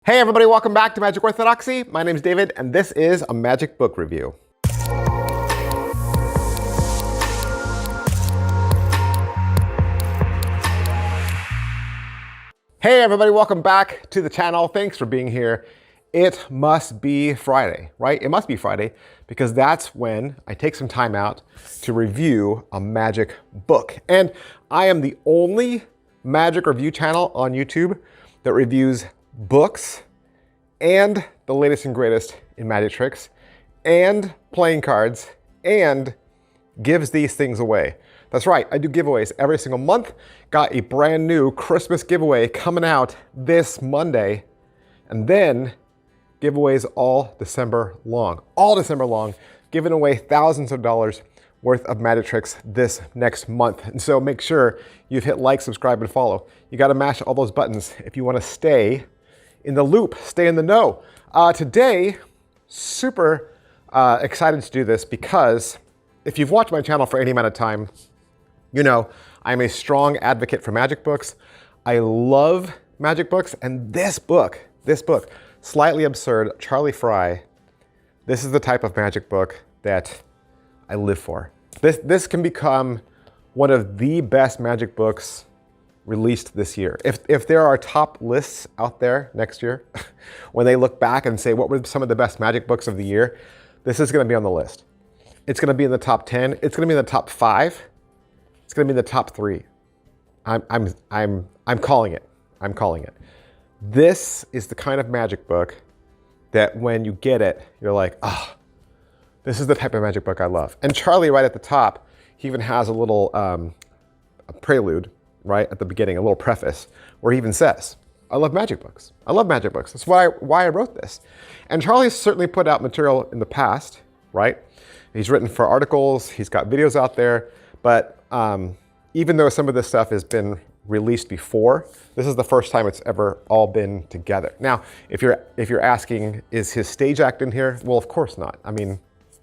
Hey everybody, welcome back to Magic Orthodoxy. My name is David, and this is a magic book review. Hey everybody, welcome back to the channel. Thanks for being here. It must be Friday, right? It must be Friday because that's when I take some time out to review a magic book. And I am the only magic review channel on YouTube that reviews books and the latest and greatest in magic tricks and playing cards and gives these things away. That's right, I do giveaways every single month. Got a brand new Christmas giveaway coming out this Monday, and then giveaways all December long, giving away thousands of dollars worth of magic tricks this next month. And so make sure you've hit like, subscribe, and follow. You gotta mash all those buttons if you wanna stay in the loop, stay in the know. Today, super excited to do this because if you've watched my channel for any amount of time, you know I'm a strong advocate for magic books. I love magic books, and this book, Slightly Absurd, Charlie Frye, this is the type of magic book that I live for. This can become one of the best magic books released this year. If there are top lists out there next year, when they look back and say, what were some of the best magic books of the year? This is gonna be on the list. It's gonna be in the top 10. It's gonna be in the top 5. It's gonna be in the top 3. I'm calling it. I'm calling it. This is the kind of magic book that when you get it, you're like, oh, this is the type of magic book I love. And Charlie, right at the top, he even has a little a prelude, right at the beginning, a little preface, where he even says, I love magic books. I love magic books. That's why I wrote this. And Charlie's certainly put out material in the past, right? He's written for articles, he's got videos out there, but even though some of this stuff has been released before, this is the first time it's ever all been together. Now, if you're asking, is his stage act in here? Well, of course not. I mean,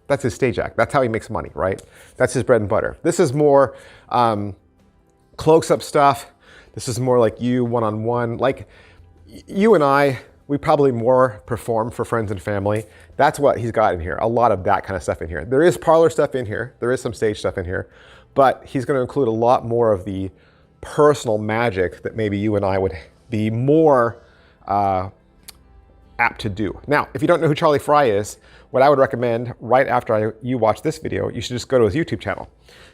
that's his stage act. That's how he makes money, right? That's his bread and butter. This is more close-up stuff. This is more like you one-on-one. Like you and I, we probably more perform for friends and family. That's what he's got in here. A lot of that kind of stuff in here. There is parlor stuff in here. There is some stage stuff in here, but he's going to include a lot more of the personal magic that maybe you and I would be more apt to do. Now, if you don't know who Charlie Frye is, what I would recommend right after you watch this video, you should just go to his YouTube channel.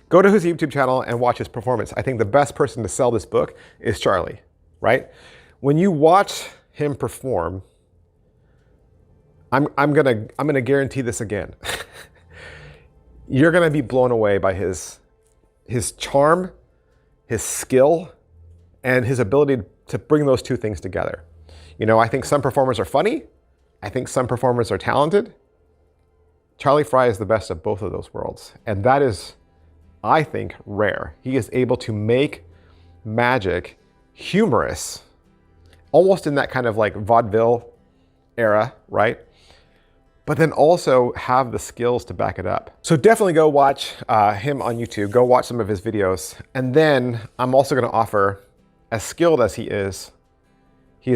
Go to his YouTube channel and watch his performance. I think the best person to sell this book is Charlie, right? When you watch him perform, I'm gonna guarantee this again. You're gonna be blown away by his charm, his skill, and his ability to bring those two things together. You know, I think some performers are funny. I think some performers are talented. Charlie Frye is the best of both of those worlds. And that is, I think, rare. He is able to make magic humorous, almost in that kind of like vaudeville era, right? But then also have the skills to back it up. So definitely go watch him on YouTube. Go watch some of his videos. And then I'm also gonna offer, as skilled as he is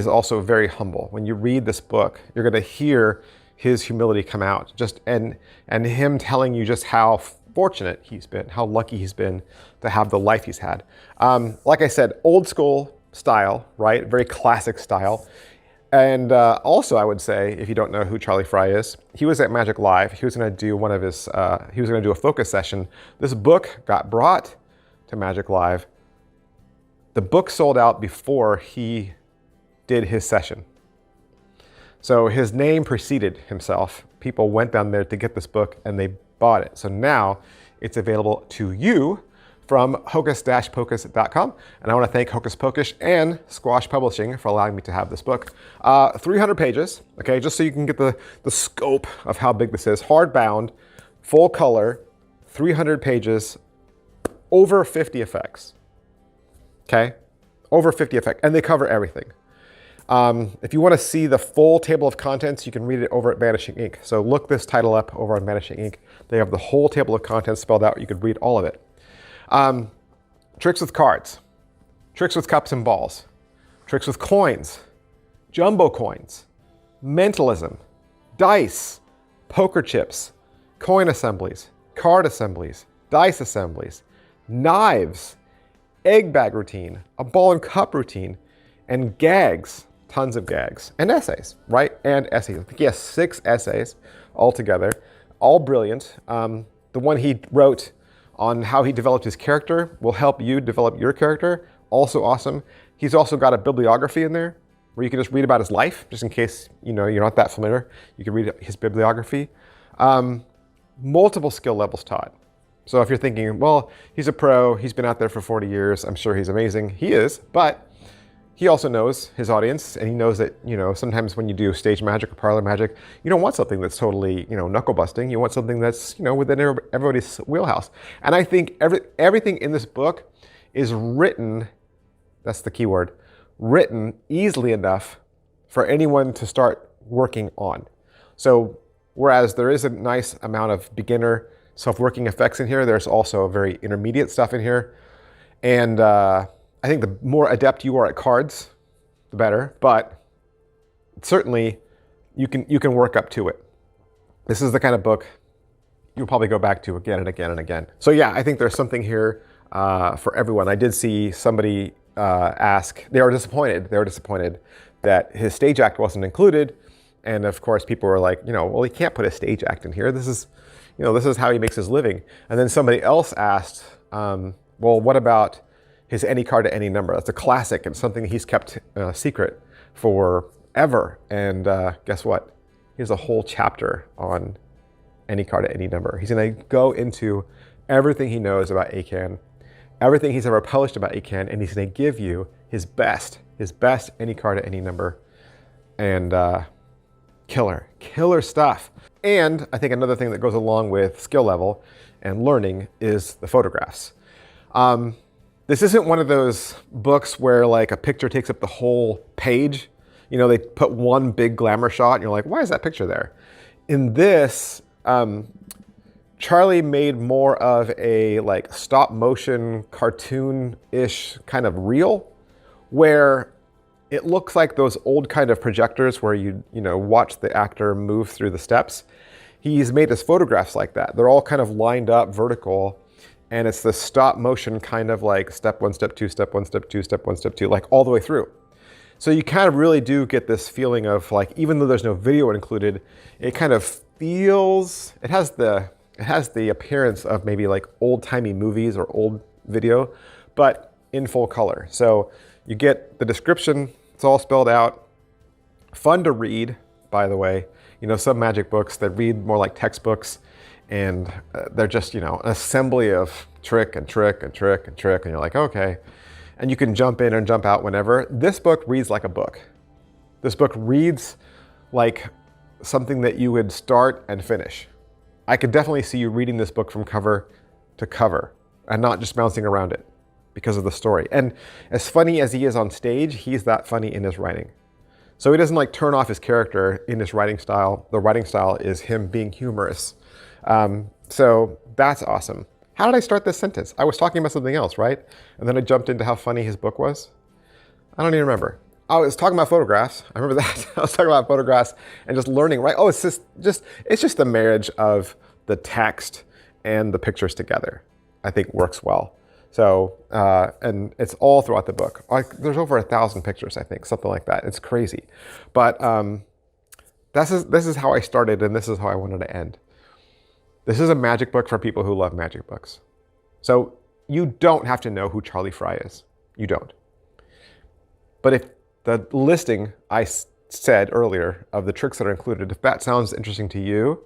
also very humble. When you read this book, you're gonna hear his humility come out, and him telling you just how fortunate he's been, how lucky he's been to have the life he's had. Like I said, old school style, right? Very classic style. And also I would say, if you don't know who Charlie Frye is, he was at Magic Live. He was gonna do one of his, he was gonna do a focus session. This book got brought to Magic Live. The book sold out before he did his session. So his name preceded himself. People went down there to get this book and they bought it. So now it's available to you from hocus-pocus.com. And I want to thank Hocus Pocus and Squash Publishing for allowing me to have this book. 300 pages, okay, just so you can get the scope of how big this is. Hardbound, full color, 300 pages, over 50 effects, okay? Over 50 effects, and they cover everything. If you want to see the full table of contents, you can read it over at Vanishing Ink. So look this title up over on Vanishing Ink. They have the whole table of contents spelled out. You could read all of it. Tricks with cards, tricks with cups and balls, tricks with coins, jumbo coins, mentalism, dice, poker chips, coin assemblies, card assemblies, dice assemblies, knives, egg bag routine, a ball and cup routine, and gags, tons of gags, and essays, right? And essays. I think he has 6 essays altogether, all brilliant. The one he wrote on how he developed his character will help you develop your character, also awesome. He's also got a bibliography in there where you can just read about his life, just in case you're not that familiar. You can read his bibliography. Multiple skill levels taught. So if you're thinking, well, he's a pro, he's been out there for 40 years, I'm sure he's amazing. He is, but he also knows his audience, and he knows that, sometimes when you do stage magic or parlor magic, you don't want something that's totally, knuckle busting. You want something that's, within everybody's wheelhouse. And I think everything in this book is written, that's the key word, written easily enough for anyone to start working on. So whereas there is a nice amount of beginner self-working effects in here, there's also very intermediate stuff in here. And I think the more adept you are at cards, the better, but certainly you can work up to it. This is the kind of book you'll probably go back to again and again and again. So yeah, I think there's something here for everyone. I did see somebody ask, they were disappointed that his stage act wasn't included. And of course people were like, well, he can't put a stage act in here. This is how he makes his living. And then somebody else asked, well, what about his any card to any number? That's a classic and something he's kept secret forever. And guess what? He has a whole chapter on any card to any number. He's going to go into everything he knows about ACAN, everything he's ever published about ACAN, and he's going to give you his best any card to any number. And killer stuff. And I think another thing that goes along with skill level and learning is the photographs. This isn't one of those books where like a picture takes up the whole page. They put one big glamour shot and you're like, why is that picture there? In this, Charlie made more of a like stop motion cartoon-ish kind of reel where it looks like those old kind of projectors where you watch the actor move through the steps. He's made his photographs like that. They're all kind of lined up vertical. And it's the stop motion kind of like step 1, step 2, step 1, step 2, step 1, step 2, like all the way through. So you kind of really do get this feeling of like, even though there's no video included, it kind of feels, it has the appearance of maybe like old-timey movies or old video, but in full color. So you get the description, it's all spelled out, fun to read, by the way. Some magic books that read more like textbooks, and they're just, an assembly of trick and trick and trick and trick, and you're like, okay. And you can jump in and jump out whenever. This book reads like a book. This book reads like something that you would start and finish. I could definitely see you reading this book from cover to cover and not just bouncing around it because of the story. And as funny as he is on stage, he's that funny in his writing. So he doesn't like turn off his character in his writing style. The writing style is him being humorous. So that's awesome. How did I start this sentence? I was talking about something else, right? And then I jumped into how funny his book was. I don't even remember. I was talking about photographs. I remember that. I was talking about photographs and just learning, right? Oh, it's just the marriage of the text and the pictures together, I think works well. So, and it's all throughout the book. There's over 1,000 pictures, I think, something like that. It's crazy. But this is how I started, and this is how I wanted to end. This is a magic book for people who love magic books. So you don't have to know who Charlie Frye is. You don't. But if the listing I said earlier of the tricks that are included, if that sounds interesting to you,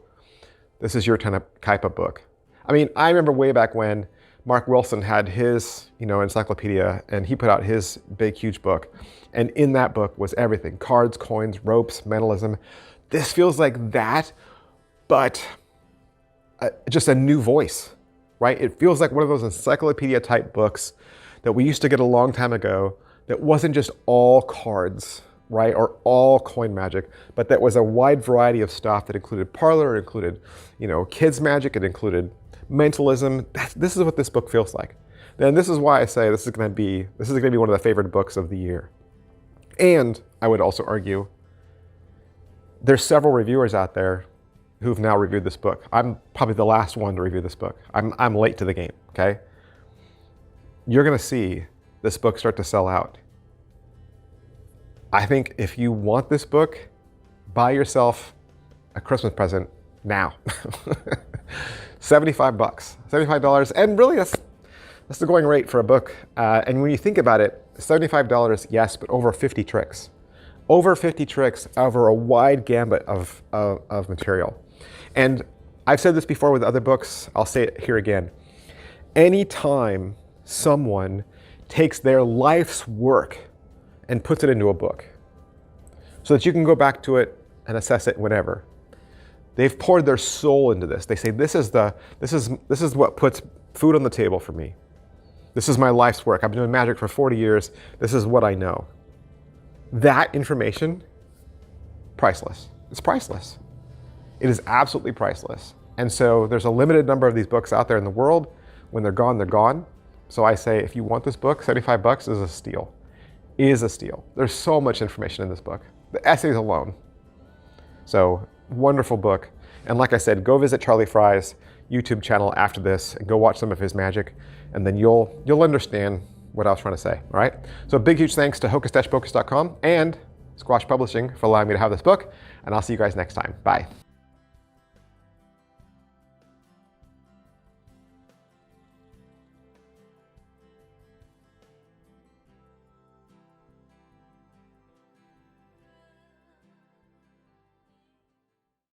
this is your type of book. I mean, I remember way back when Mark Wilson had his, encyclopedia, and he put out his big, huge book. And in that book was everything: cards, coins, ropes, mentalism. This feels like that, but just a new voice, right? It feels like one of those encyclopedia type books that we used to get a long time ago that wasn't just all cards, right? Or all coin magic, but that was a wide variety of stuff that included parlor, it included, kids magic, it included mentalism. This is what this book feels like. And this is why I say this is going to be one of the favorite books of the year. And I would also argue. There's several reviewers out there who've now reviewed this book. I'm probably the last one to review this book. I'm late to the game, okay? You're gonna see this book start to sell out. I think if you want this book, buy yourself a Christmas present now. 75 bucks, $75. And really that's the going rate for a book. And when you think about it, $75, yes, but over 50 tricks. Over 50 tricks over a wide gambit of material. And I've said this before with other books, I'll say it here again. Anytime someone takes their life's work and puts it into a book so that you can go back to it and assess it whenever, they've poured their soul into this. They say, this is what puts food on the table for me. This is my life's work. I've been doing magic for 40 years. This is what I know. That information, priceless. It's priceless. It is absolutely priceless. And so there's a limited number of these books out there in the world. When they're gone, they're gone. So I say, if you want this book, 75 bucks is a steal. Is a steal. There's so much information in this book. The essays alone. So, wonderful book. And like I said, go visit Charlie Frye's YouTube channel after this and go watch some of his magic, and then you'll understand what I was trying to say, all right? So big, huge thanks to hocus-pocus.com and Squash Publishing for allowing me to have this book, and I'll see you guys next time. Bye.